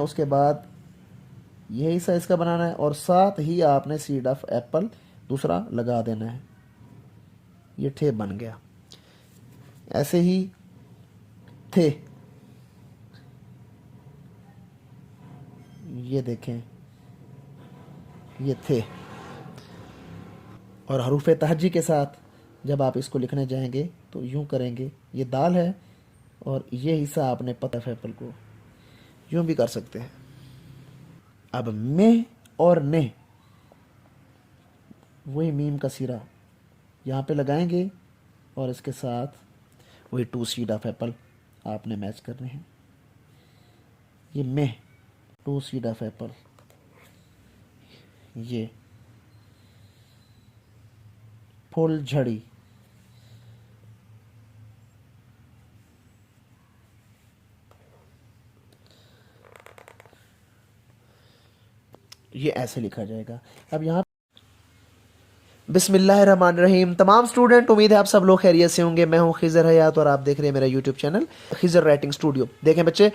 उसके बाद यही हिस्सा इसका बनाना है और साथ ही आपने सीड ऑफ एप्पल दूसरा लगा देना है। ये ठे बन गया। ऐसे ही थे, ये देखें, ये थे। और हरूफ तहज्जी के साथ जब आप इसको लिखने जाएंगे तो यूं करेंगे, ये दाल है और ये हिस्सा आपने पता है एप्पल को, यूं भी कर सकते हैं। अब में और ने, वही मीम का सिरा यहाँ पे लगाएंगे और इसके साथ वही टू सीड ऑफ एप्पल आपने मैच करने हैं। ये में, टू सीड ऑफ एप्पल, ये फुल झड़ी, ये ऐसे लिखा जाएगा। अब यहाँ बिस्मिल्लाहिर्रहमानिर्रहीम। तमाम स्टूडेंट, उम्मीद है आप सब लोग खैरियत से होंगे। मैं हूँ खिज़र हयात और आप देख रहे हैं मेरा YouTube channel Khizar writing studio. देखें बच्चे,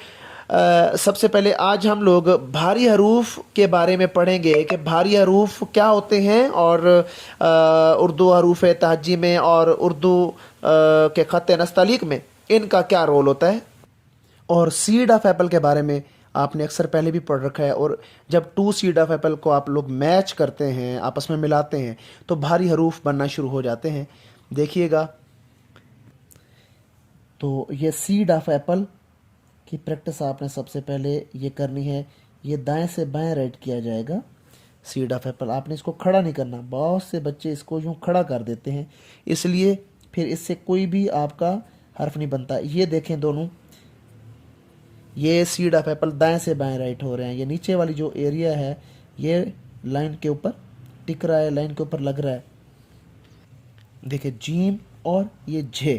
सबसे पहले आज हम लोग भारी हरूफ के बारे में पढ़ेंगे कि भारी हरूफ क्या होते हैं और उर्दू हरूफ तहज्जी में और उर्दू के ख़त नस्तलीक में इनका क्या रोल होता है। और सीड ऑफ एप्पल के बारे में आपने अक्सर पहले भी पढ़ रखा है। और जब टू सीड ऑफ एप्पल को आप लोग मैच करते हैं, आपस में मिलाते हैं, तो भारी हरूफ बनना शुरू हो जाते हैं। देखिएगा, तो ये सीड ऑफ एप्पल की प्रैक्टिस आपने सबसे पहले ये करनी है। ये दाएं से बाएं राइट किया जाएगा। सीड ऑफ एप्पल आपने इसको खड़ा नहीं करना। बहुत से बच्चे इसको यूँ खड़ा कर देते हैं, इसलिए फिर इससे कोई भी आपका हर्फ नहीं बनता। ये देखें दोनों, ये सीड ऑफ एप्पल दाएं से बाएं राइट हो रहे हैं। ये नीचे वाली जो एरिया है ये लाइन के ऊपर टिक रहा है, लाइन के ऊपर लग रहा है। देखिए जीम और ये झे,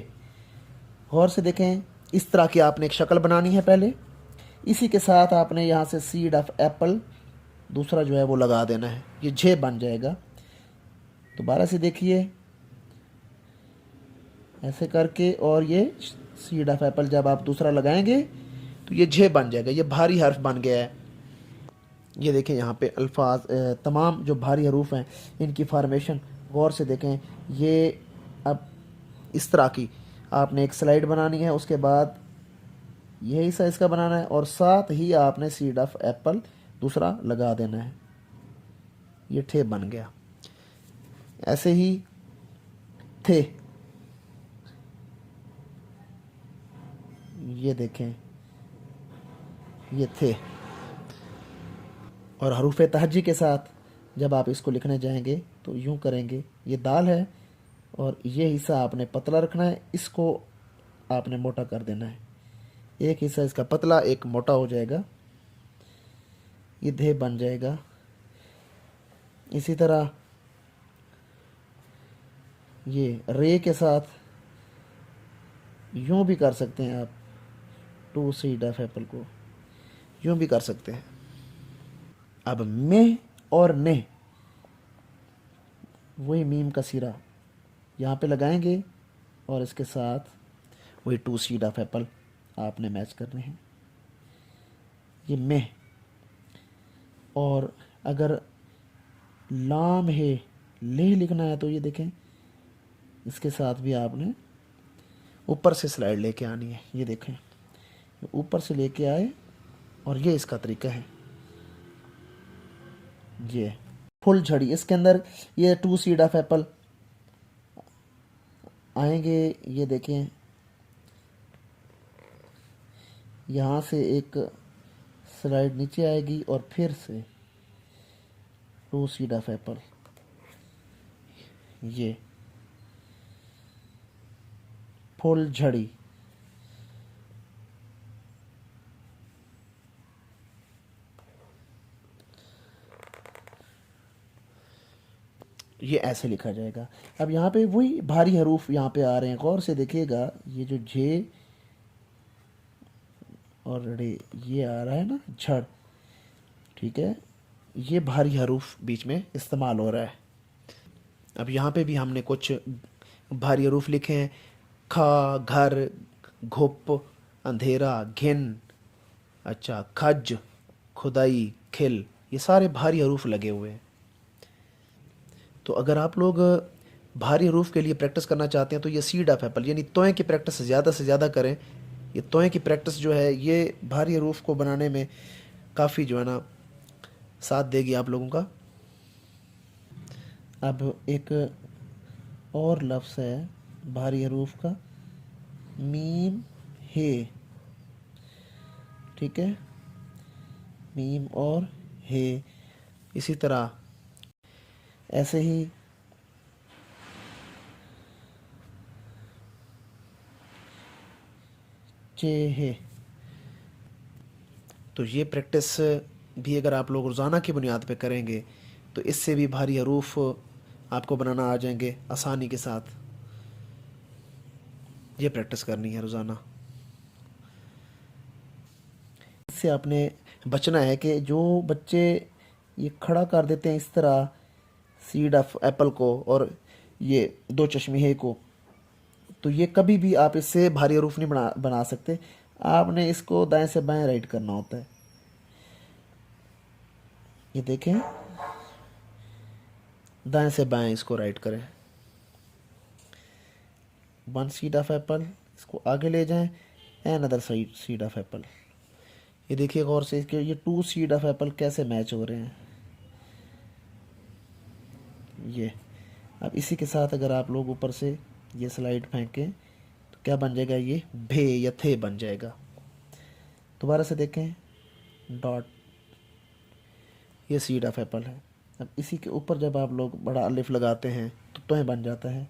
गौर से देखें। इस तरह की आपने एक शक्ल बनानी है पहले। इसी के साथ आपने यहाँ से सीड ऑफ एप्पल दूसरा जो है वो लगा देना है, ये झे बन जाएगा। दोबारा से देखिए, ऐसे करके, और ये सीड ऑफ एप्पल जब आप दूसरा लगाएंगे तो ये झे बन जाएगा। ये भारी हर्फ बन गया है। ये देखें यहाँ पे अल्फाज, तमाम जो भारी हरूफ हैं इनकी फॉर्मेशन गौर से देखें। ये अब इस तरह की आपने एक स्लाइड बनानी है। उसके बाद यही हिस्सा इसका बनाना है और साथ ही आपने सीड ऑफ एप्पल दूसरा लगा देना है। ये ठे बन गया। ऐसे ही थे, ये देखें, ये थे। और हरूफ तहज्जी के साथ जब आप इसको लिखने जाएंगे तो यूं करेंगे, ये दाल है और ये हिस्सा आपने पतला रखना है, इसको आपने मोटा कर देना है। एक हिस्सा इसका पतला, एक मोटा हो जाएगा, ये धे बन जाएगा। इसी तरह ये रे के साथ यूं भी कर सकते हैं आप, टू सीड ऑफ एप्पल को यूं भी कर सकते हैं। अब में और ने, वही मीम का सिरा यहाँ पे लगाएंगे और इसके साथ वही टू सीड ऑफ एप्पल आपने मैच करने हैं। ये में, और अगर लाम है ले लिखना है तो ये देखें, इसके साथ भी आपने ऊपर से स्लाइड लेके आनी है। ये देखें, ऊपर से लेके आए और ये इसका तरीका है। ये फुल झड़ी, इसके अंदर ये टू सीड ऑफ एप्पल आएंगे। ये देखें, यहाँ से एक स्लाइड नीचे आएगी और फिर से टू सीड ऑफ एप्पल, ये फुल झड़ी। ये ऐसे लिखा जाएगा। अब यहाँ पे वही भारी हरूफ यहाँ पे आ रहे हैं, गौर से देखिएगा। ये जो जे और रे ये आ रहा है ना, झड़, ठीक है, ये भारी हरूफ बीच में इस्तेमाल हो रहा है। अब यहाँ पे भी हमने कुछ भारी हरूफ लिखे हैं। खा, घर, घुप, अंधेरा, घिन, अच्छा, खज, खुदाई, खिल, ये सारे भारी हरूफ लगे हुए हैं। तो अगर आप लोग भारी हरूफ के लिए प्रैक्टिस करना चाहते हैं तो ये सीड ऑफ एप्पल यानी तोय की प्रैक्टिस ज़्यादा से ज़्यादा करें। ये तोय की प्रैक्टिस जो है ये भारी हरूफ को बनाने में काफ़ी जो है ना साथ देगी आप लोगों का। अब एक और लफ्ज़ है भारी हरूफ का, मीम हे, ठीक है, मीम और हे। इसी तरह ऐसे ही चे हे। तो ये प्रैक्टिस भी अगर आप लोग रोज़ाना की बुनियाद पे करेंगे तो इससे भी भारी हरूफ आपको बनाना आ जाएंगे आसानी के साथ। ये प्रैक्टिस करनी है रोज़ाना। इससे आपने बचना है कि जो बच्चे ये खड़ा कर देते हैं इस तरह सीड ऑफ एप्पल को और ये दो चश्मे हे को, तो ये कभी भी आप इससे भारी हरूफ नहीं बना सकते। आपने इसको दाएं से बाएं राइट करना होता है। ये देखें, दाएं से बाएं इसको राइट करें। वन सीड ऑफ एप्पल, इसको आगे ले जाएं, another seed of apple. ये देखिए गौर से इसके ये टू सीड ऑफ एप्पल कैसे मैच हो रहे हैं। ये अब इसी के साथ अगर आप लोग ऊपर से ये स्लाइड फेंकें तो क्या बन जाएगा, ये भे या थे बन जाएगा। दोबारा से देखें, डॉट, ये सीड ऑफ एप्पल है। अब इसी के ऊपर जब आप लोग बड़ा अलिफ लगाते हैं तो तोय बन जाता है।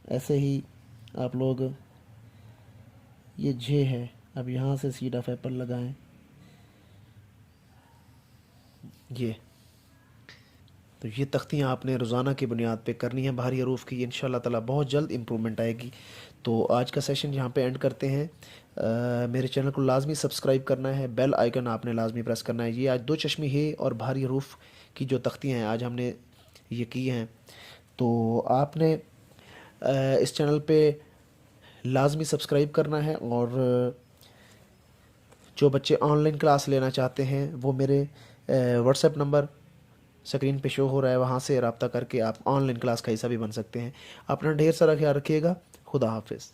ऐसे ही आप लोग ये जे है, अब यहाँ से सीड ऑफ एप्पल लगाएं, ये। तो ये तख्तियाँ आपने रोज़ाना की बुनियाद पे करनी है भारी हरूफ की। इंशाल्लाह ताला बहुत जल्द इम्प्रूवमेंट आएगी। तो आज का सेशन यहाँ पे एंड करते हैं। मेरे चैनल को लाजमी सब्सक्राइब करना है, बेल आइकन आपने लाजमी प्रेस करना है। ये आज दो चश्मे हे और भारी हरूफ की जो तख्तियाँ हैं आज हमने ये की हैं, तो आपने इस चैनल पे लाजमी सब्सक्राइब करना है। और जो बच्चे ऑनलाइन क्लास लेना चाहते हैं वो मेरे व्हाट्सएप नंबर स्क्रीन पे शो हो रहा है, वहाँ से रब्ता करके आप ऑनलाइन क्लास का हिस्सा भी बन सकते हैं। अपना ढेर सारा ख्याल रखिएगा। खुदा हाफिज़।